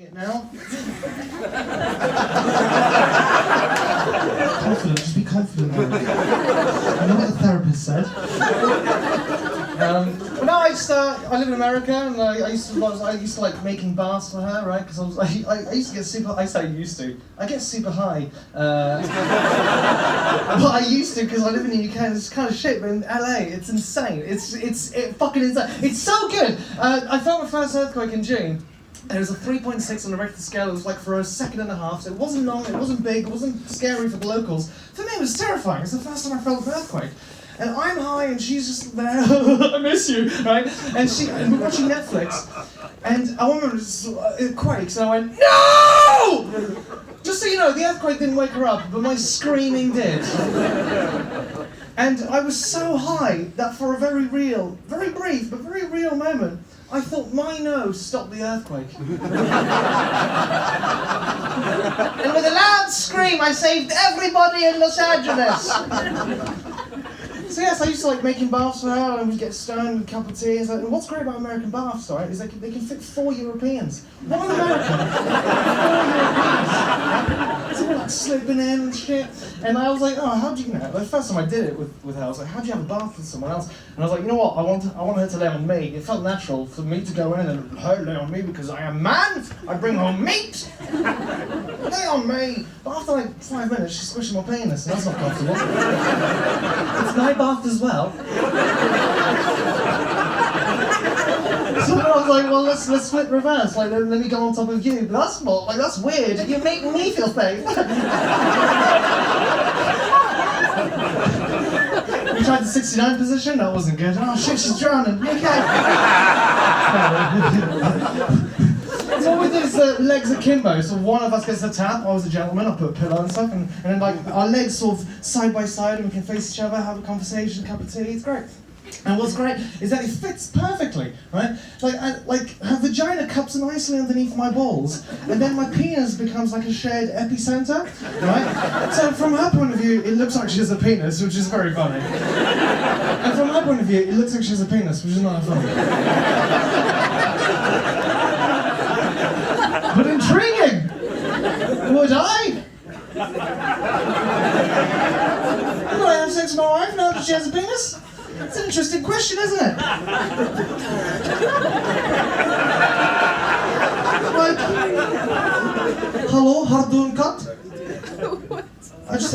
shit now. Confident, just be confident. You know what the therapist said. But no, I live in America, and I used to like making baths for her, right? Because I used to get super. I get super high. Well, I used to because I live in the UK, and it's kind of shit. But in LA, it's insane. It's fucking insane. It's so good. I felt my first earthquake in June. And it was a 3.6 on the Richter scale. It was like for a second and a half. So it wasn't long, it wasn't big, it wasn't scary for the locals. For me, it was terrifying. It's the first time I felt an earthquake. And I'm high, and she's just there. I miss you, right? And we're watching Netflix, and I remember it quakes, and I went, no! Just so you know, the earthquake didn't wake her up, but my screaming did. And I was so high that for a very real, very brief, but very real moment, I thought my nose stopped the earthquake. And with a loud scream, I saved everybody in Los Angeles. So yes, I used to like making baths for her, and we'd get stoned with a cup of tea. And what's great about American baths, right, is they can fit 4 Europeans. One American, 4 Europeans. So we're like slipping in and shit. And I was like, oh, how do you know? The first time I did it with her, I was like, how do you have a bath with someone else? And I was like, you know what? I want her to lay on me. It felt natural for me to go in and her lay on me because I am man. I bring home meat. Lay on me. But after like 5 minutes, she's squishing my penis, and that's not comfortable. It's night bath as well. So I was like, well, let's split reverse. Like, let me go on top of you. But that's weird. You're making me feel safe. We tried the 69 position. That wasn't good. Oh shit, she's drowning. Okay. So what we did is legs akimbo. So one of us gets a tap. I was a gentleman. I put a pillow and stuff, and then like our legs sort of side by side, and we can face each other, have a conversation, a cup of tea. It's great. And what's great is that it fits perfectly, right? Like her vagina cups nicely underneath my balls, and then my penis becomes like a shared epicenter, right? So from her point of view, it looks like she has a penis, which is very funny. And from her point of view, it looks like she has a penis, which is not funny. But intriguing! Would I? Would I have sex with my wife now that she has a penis? It's an interesting question, isn't it? Like, hello, Hardun cut? I just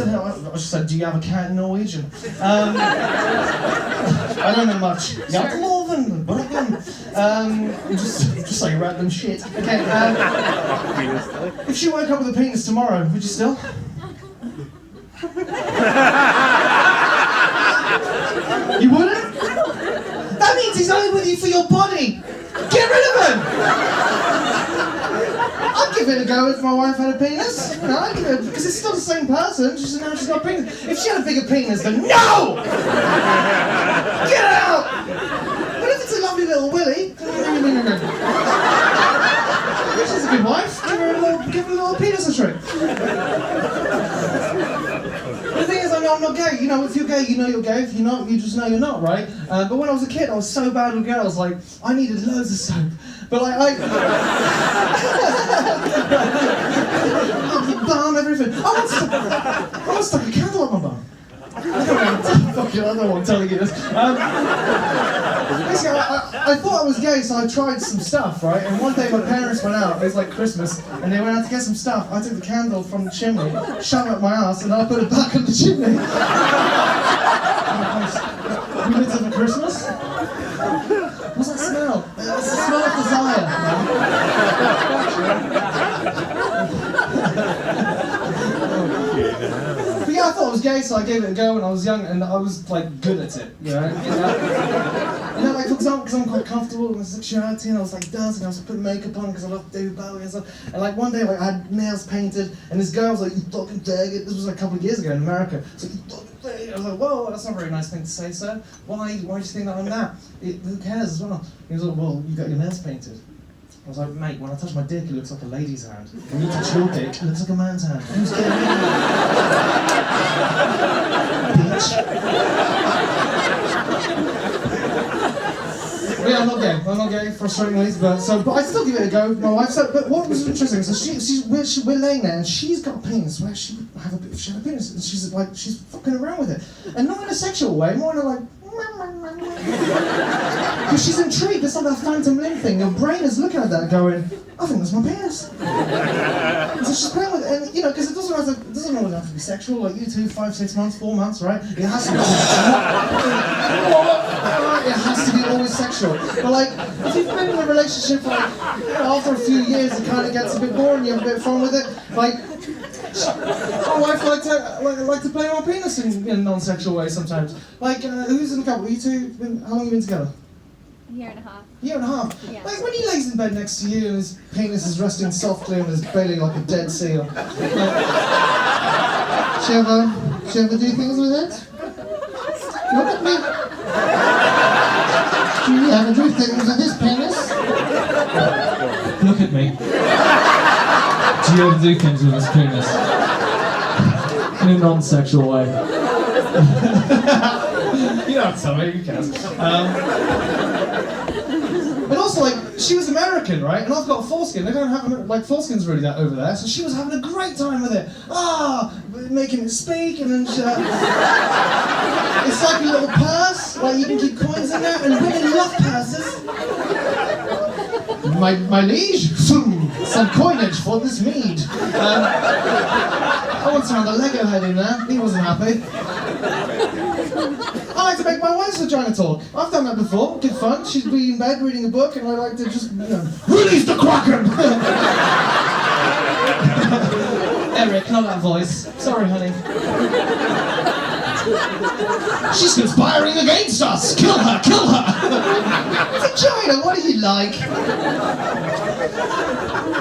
said, do you have a cat in Norwegian? I don't know much. Janteloven, Bergen. Just say random shit. Okay, if she woke up with a penis tomorrow, would you still? You wouldn't? That means he's only with you for your body. Get rid of him! I'd give it a go if my wife had a penis. You know, I'd give it, because it's still the same person. She said, no, she's got a penis. If she had a bigger penis, then no! Get out! But if it's a lovely little willy, she's a good wife. Give her a little penis a trick. The thing is, I'm not gay. You know, if you're gay, you know you're gay. If you're not, you just know you're not, right? But when I was a kid, I was so bad with girls. Like, I needed loads of soap. But like, I bum everything. I want to stuck a candle up my bum. I don't want telling you this. Basically, I thought I was gay, so I tried some stuff, right? And one day my parents went out, it was like Christmas, and they went out to get some stuff. I took the candle from the chimney, shoved it up my ass, and then I put it back on the chimney. We lit it for Christmas? What's that smell? It's the smell of desire, But yeah, I thought I was gay, so I gave it a go when I was young, and I was like good at it, you know? Like for example, because I'm quite comfortable with my sexuality, and I was like dancing, I was putting makeup on because I love David Bowie and stuff. And like one day, like I had nails painted, and this girl was like, "You fucking dig." This was like a couple of years ago in America. So "You fucking dig." I was like, "Whoa, that's not a very nice thing to say, sir. Why do you think that I'm that? Who cares as well?" He was like, "Well, you got your nails painted." I was like, mate, when I touch my dick, it looks like a lady's hand. When you touch your dick, it looks like a man's hand. Who's getting me? Bitch. Yeah, I'm not gay. I'm not gay, frustratingly, but I still give it a go. My wife. But what was interesting? So we're laying there, and she's got a penis where she had a penis, and she's fucking around with it, and not in a sexual way, more in a like. Because she's intrigued. It's like that phantom limb thing. Your brain is looking at that, going, "I think that's my penis." And so she's playing with it, and because it doesn't always have to be sexual. Like you two, 5, 6 months, 4 months, right? It has to be. It has to be always sexual. But like, if you've been in a relationship for after a few years, it kind of gets a bit boring. You have a bit of fun with it. Like, my wife like to play on my penis in a non-sexual way sometimes. Like, who's in the couple? You two? How long have you been together? A year and a half. Year and a half? Yeah. Like, when he lays in bed next to you and his penis is resting softly on his belly like a dead seal. Like, do you ever do things with it? Look at me. Do you ever do things with his penis? Look at me. Do you ever do things with his penis? In a non-sexual way. You don't have to tell me, who cares? But also, like, she was American, right? And I've got foreskin. They don't have, like, foreskin's really that over there. So she was having a great time with it. Making it speak, and then it's like a little purse. Like, you can keep coins in there, and women love purses. My liege, some coinage for this mead. I once found a Lego head in there. He wasn't happy. I like to make my wife's vagina talk. I've done that before. Good fun. She'd be in bed reading a book, and I like to just, release the Kraken! Eric, not that voice. Sorry, honey. She's conspiring against us! Kill her! Kill her! Vagina, what do you like?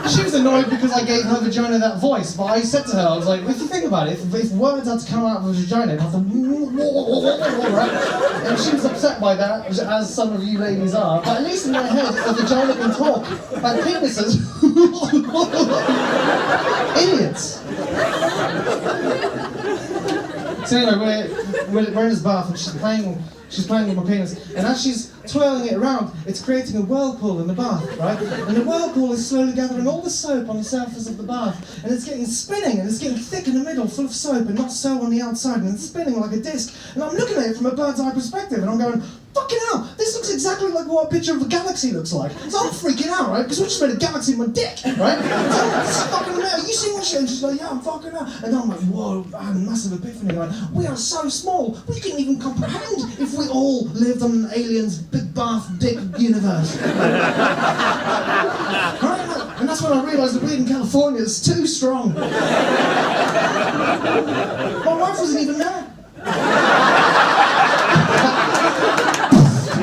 She was annoyed because I gave her vagina that voice, but I said to her, I was like, if you think about it, if words had to come out of a vagina, it'd have to right? And she was upset by that, as some of you ladies are, but at least in my head, a vagina can talk. Like penises. Idiots. So anyway, we're in this bath and she's playing with my penis, and as she's twirling it around, it's creating a whirlpool in the bath, right? And the whirlpool is slowly gathering all the soap on the surface of the bath, and it's getting spinning, and it's getting thick in the middle, full of soap, and not so on the outside, and it's spinning like a disc. And I'm looking at it from a bird's eye perspective, and I'm going, fucking hell, this looks exactly like what a picture of a galaxy looks like. So I'm freaking out, right? Because we just made a galaxy in my dick, right? So I'm like, this is fucking amazing. You see my shit? And she's like, yeah, I'm fucking out. And I'm like, whoa, I had a massive epiphany. Like, we are so small, we couldn't even comprehend if we all lived on an alien's big bath dick universe. Right? And that's when I realised that weed in California is too strong. My wife wasn't even there.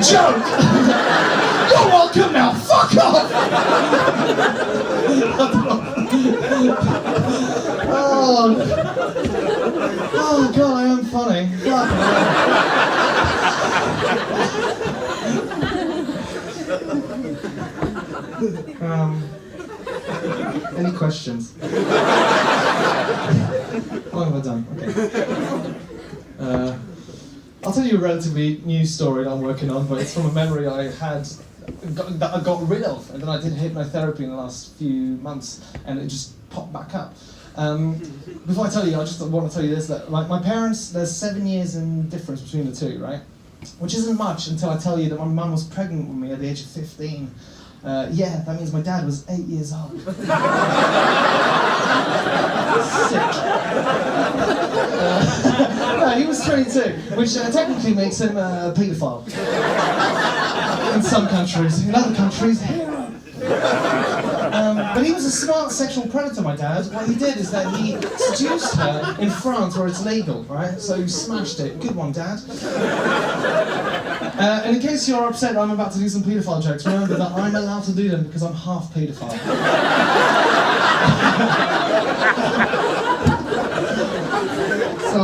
Joke! You're welcome now, fuck off! Oh god, I am funny. Fuck. Any questions? How long have I done? Okay. I'll tell you a relatively new story that I'm working on, but it's from a memory I had that I got rid of, and then I did hypnotherapy in the last few months, and it just popped back up. Before I tell you, I just want to tell you this, that my parents, there's 7 years in difference between the two, right? Which isn't much until I tell you that my mum was pregnant with me at the age of 15. Yeah, that means my dad was 8 years old. Sick. No, he was 22, which technically makes him a paedophile. In some countries. In other countries, hero. But he was a smart sexual predator, my dad. What he did is that he seduced her in France where it's legal, right? So he smashed it. Good one, Dad. And in case you're upset that I'm about to do some paedophile jokes, remember that I'm allowed to do them because I'm half paedophile. So,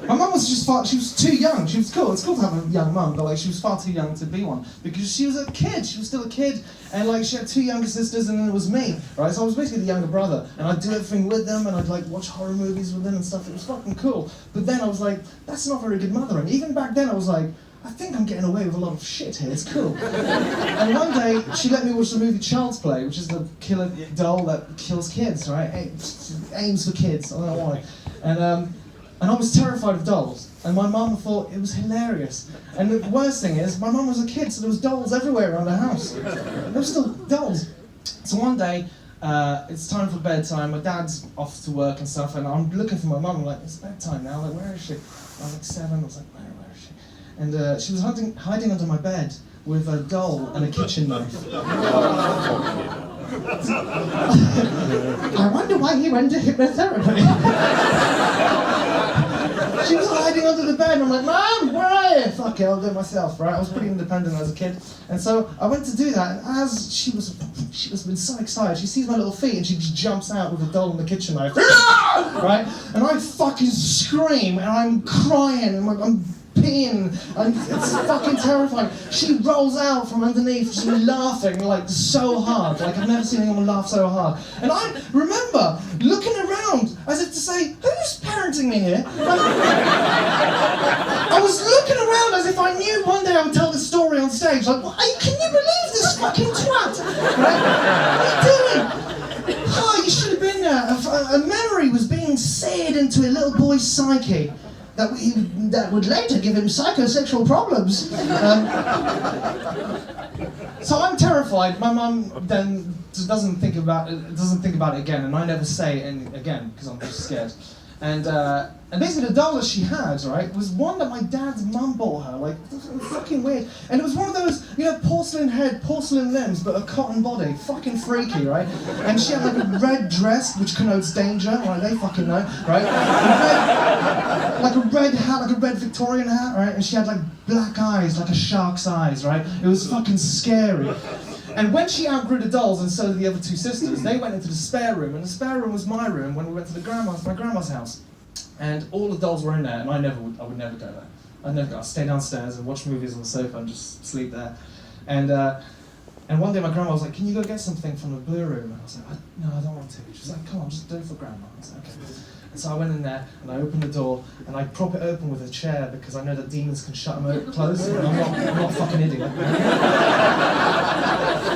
my mum was just far, she was too young. She was cool. It's cool to have a young mum, but like she was far too young to be one because she was a kid. She was still a kid, and like she had 2 younger sisters, and then it was me, right? So I was basically the younger brother, and I'd do everything with them, and I'd like watch horror movies with them and stuff. It was fucking cool. But then I was like, that's not very good mothering. Even back then, I was like, I think I'm getting away with a lot of shit here. It's cool. And one day, she let me watch the movie Child's Play, which is the killer doll that kills kids, right? Aims for kids. I don't know why. And I was terrified of dolls. And my mum thought it was hilarious. And the worst thing is, my mum was a kid, so there was dolls everywhere around the house. There were still dolls. So one day, it's time for bedtime. My dad's off to work and stuff, and I'm looking for my mum. I'm like, it's bedtime now. Like, where is she? I was like 7. I was like, where is she? And she was hiding under my bed with a doll and a kitchen knife. I wonder why he went to hypnotherapy. She was hiding under the bed, and I'm like, Mom, where are you? Fuck it, I'll do it myself, right? I was pretty independent as a kid. And so I went to do that, and as she was been so excited, she sees my little feet, and she just jumps out with a doll and the kitchen knife. Right? And I fucking scream, and I'm crying, and I'm peeing, and it's fucking terrifying. She rolls out from underneath, she's laughing like so hard, like I've never seen anyone laugh so hard. And I remember looking around as if to say, who's parenting me here? I was looking around as if I knew one day I would tell this story on stage, like, can you believe this fucking twat? Right? What are you doing? Oh, you should have been there. A memory was being seared into a little boy's psyche that would later give him psychosexual problems. So I'm terrified. My mum then doesn't think about it again, and I never say it again because I'm just scared. And basically the doll that she had, right, was one that my dad's mum bought her, like, fucking weird. And it was one of those, porcelain head, porcelain limbs, but a cotton body, fucking freaky, right? And she had like a red dress, which connotes danger, right, they fucking know, right? Like a red hat, like a red Victorian hat, right? And she had like black eyes, like a shark's eyes, right? It was fucking scary. And when she outgrew the dolls, and so did the other 2 sisters, they went into the spare room, and the spare room was my room when we went to my grandma's house. And all the dolls were in there, and I would never go there. I'd stay downstairs and watch movies on the sofa and just sleep there. And one day my grandma was like, can you go get something from the blue room? And I was like, no, I don't want to. She was like, come on, just do it for grandma. I was like, okay. And so I went in there, and I opened the door, and I prop it open with a chair, because I know that demons can shut them closed, and I'm not a fucking idiot.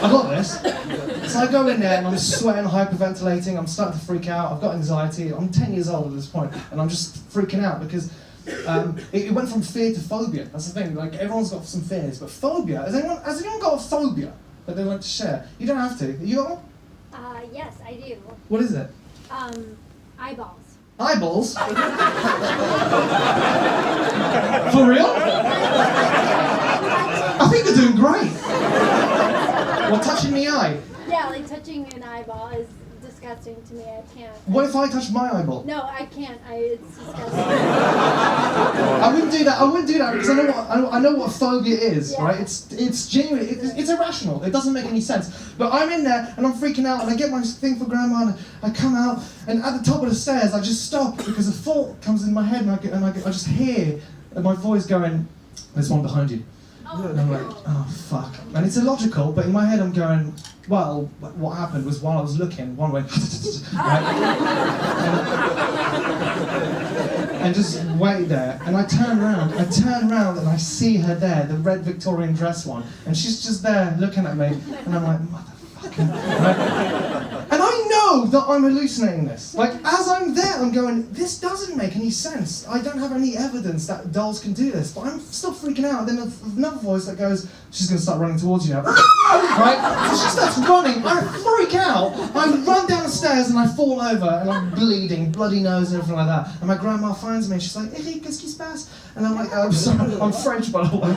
I got this. So I go in there, and I'm sweating, hyperventilating, I'm starting to freak out, I've got anxiety, I'm 10 years old at this point, and I'm just freaking out, because it went from fear to phobia. That's the thing, like, everyone's got some fears, but phobia, has anyone got a phobia that they want to share? You don't have to. You got one? Yes, I do. What is it? Eyeballs. Eyeballs? For real? I think you're doing great. Well, touching the eye? Yeah, like touching an eyeball is disgusting to me. I can't. What if I touch my eyeball? No, I can't. It's disgusting. I wouldn't do that because I know what phobia is, yeah. Right? It's genuine. It's irrational. It doesn't make any sense. But I'm in there and I'm freaking out, and I get my thing for grandma, and I come out, and at the top of the stairs I just stop because a thought comes in my head, and I just hear my voice going, "There's one behind you." And I'm like, oh fuck. And it's illogical, but in my head I'm going, well, what happened was while I was looking, one went, right? And just wait there. And I turn around and I see her there, the red Victorian dress one. And she's just there looking at me, and I'm like, motherfucker. Right? And I know that I'm hallucinating this. Like, as I'm there, I'm going, this doesn't make any sense. I don't have any evidence that dolls can do this, but I'm still freaking out. And then there's another voice that goes, she's going to start running towards you now. Right? So she starts running, I freak out, I run down the stairs and I fall over, and I'm bleeding, bloody nose and everything like that. And my grandma finds me and she's like, Eric, qu'est-ce qui se passe? And I'm like, I'm sorry, I'm French, by the way.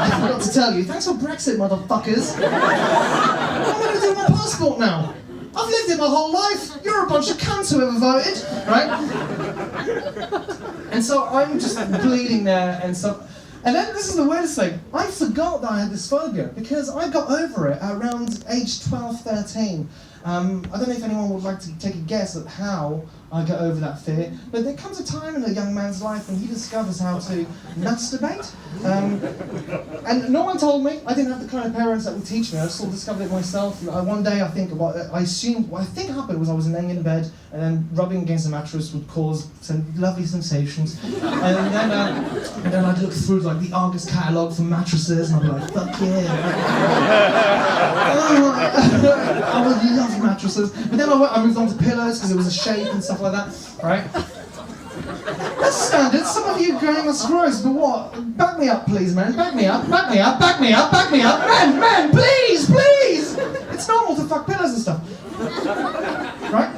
I forgot to tell you, thanks for Brexit, motherfuckers. What am I going to do with my passport now? I've lived it my whole life. You're a bunch of cunts who ever voted, right? And so I'm just bleeding there and stuff. And then this is the weirdest thing. I forgot that I had this phobia because I got over it at around age 12, 13. I don't know if anyone would like to take a guess at how I get over that fear. But there comes a time in a young man's life when he discovers how to masturbate. And no one told me. I didn't have the kind of parents that would teach me. I sort of discovered it myself. One day, what I think happened was I was laying in bed, and then rubbing against the mattress would cause some lovely sensations. And then I'd look through like the Argus catalogue for mattresses, and I'd be like, fuck yeah. I would love mattresses. But then I moved on to pillows because it was a shape and stuff like that, right? That's standard. Some of you going, that's gross, but what? Back me up, please, man. Back me up, back me up, back me up, back me up. Man, please, please! It's normal to fuck pillows and stuff. Right?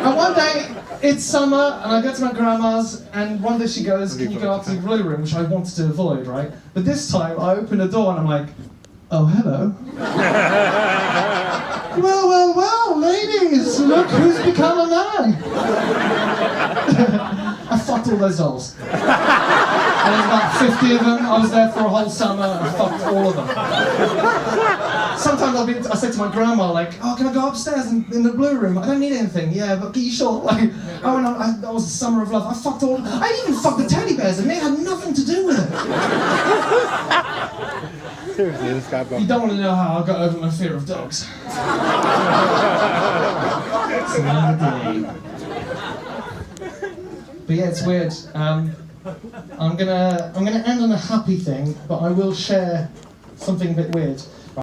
And one day, it's summer, and I go to my grandma's, and one day she goes, can you go up to the blue room, which I wanted to avoid, right? But this time, I open the door, and I'm like, oh, hello. Well, ladies, look who's become a man. I fucked all those dolls. And there's about 50 of them. I was there for a whole summer and fucked all of them. Sometimes I say to my grandma, like, oh, can I go upstairs in the blue room? I don't need anything. Yeah, but you sure? Like, that was a summer of love. I fucked all. I even fucked the teddy bears, and they had nothing to do with it. Seriously, this guy. You don't want to know how I got over my fear of dogs. It's another day. But yeah, it's weird. I'm gonna end on a happy thing, but I will share something a bit weird.